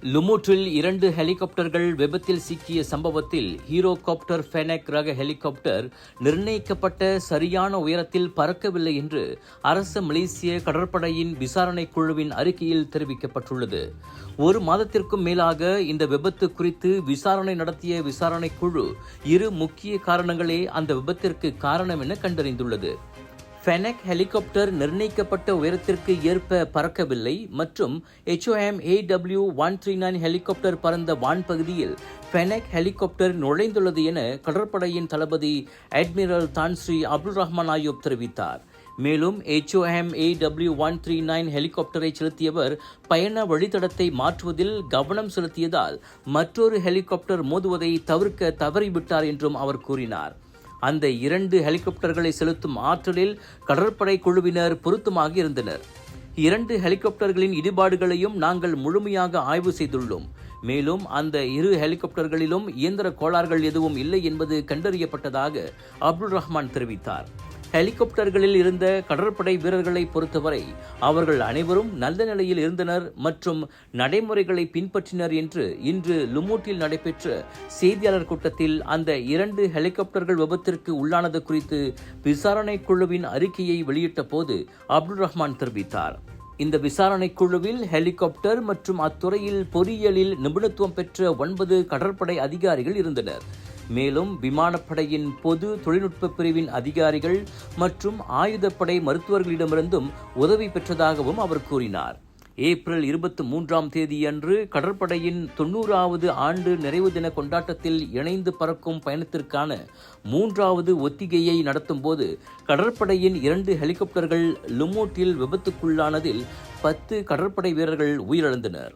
லுமூற்றில் 2 ஹெலிகாப்டர்கள் விபத்தில் சிக்கிய சம்பவத்தில் ஹீரோகாப்டர் ஃபெனக் ரக ஹெலிகாப்டர் நிர்ணயிக்கப்பட்ட சரியான உயரத்தில் பறக்கவில்லை என்று அரசு மலேசிய கடற்படையின் விசாரணை குழுவின் அறிக்கையில் தெரிவிக்கப்பட்டுள்ளது. ஒரு மாதத்திற்கும் மேலாக இந்த விபத்து குறித்து விசாரணை நடத்திய விசாரணை குழு 2 முக்கிய காரணங்களே அந்த விபத்திற்கு காரணம் என கண்டறிந்துள்ளது. ஃபெனக் ஹெலிகாப்டர் நிர்ணயிக்கப்பட்ட உயரத்திற்கு ஏற்ப பறக்கவில்லை மற்றும் HOM AW139 ஹெலிகாப்டர் பறந்த வான்பகுதியில் ஃபெனக் ஹெலிகாப்டர் நுழைந்துள்ளது என கடற்படையின் தளபதி அட்மிரல் தான் ஸ்ரீ அப்துல் ரஹ்மான் அய்யூப் தெரிவித்தார். மேலும் HOM AW139 ஹெலிகாப்டரை செலுத்தியவர் பயண வழித்தடத்தை மாற்றுவதில் கவனம் செலுத்தியதால் மற்றொரு ஹெலிகாப்டர் மோதுவதை தவிர்க்க தவறிவிட்டார் என்றும் அவர் கூறினார். அந்த 2 ஹெலிகாப்டர்களை செலுத்தும் ஆற்றலில் கடற்படை குழுவினர் பொருத்தமாக இருந்தனர். 2 ஹெலிகாப்டர்களின் இடிபாடுகளையும் நாங்கள் முழுமையாக ஆய்வு செய்துள்ளோம். மேலும் அந்த 2 ஹெலிகாப்டர்களிலும் இயந்திர கோளாறுகள் எதுவும் இல்லை என்பது கண்டறியப்பட்டதாக அப்துல் ரஹ்மான் தெரிவித்தார். ஹெலிகாப்டர்களில் இருந்த கடற்படை வீரர்களை பொறுத்தவரை அவர்கள் அனைவரும் நல்ல நிலையில் இருந்தனர் மற்றும் நடைமுறைகளை பின்பற்றினர் என்று இன்று லுமூட்டில் நடைபெற்ற செய்தியாளர் கூட்டத்தில் அந்த 2 ஹெலிகாப்டர்கள் விபத்திற்கு உள்ளானது குறித்து விசாரணை குழுவின் அறிக்கையை வெளியிட்ட போது அப்துல் ரஹ்மான் தெரிவித்தார். இந்த விசாரணை குழுவில் ஹெலிகாப்டர் மற்றும் அத்துறையில் பொறியியலில் நிபுணத்துவம் பெற்ற 9 கடற்படை அதிகாரிகள் இருந்தனர். மேலும் விமானப்படையின் பொது தொழில்நுட்ப பிரிவின் அதிகாரிகள் மற்றும் ஆயுதப்படை மருத்துவர்களிடமிருந்தும் உதவி பெற்றதாகவும் அவர் கூறினார். ஏப்ரல் 23ஆம் தேதியன்று கடற்படையின் 90வது ஆண்டு நிறைவு தின கொண்டாட்டத்தில் இணைந்து பறக்கும் பயணத்திற்கான 3வது ஒத்திகையை நடத்தும் போது கடற்படையின் 2 ஹெலிகாப்டர்கள் லுமூட்டில் விபத்துக்குள்ளானதில் 10 கடற்படை வீரர்கள் உயிரிழந்தனர்.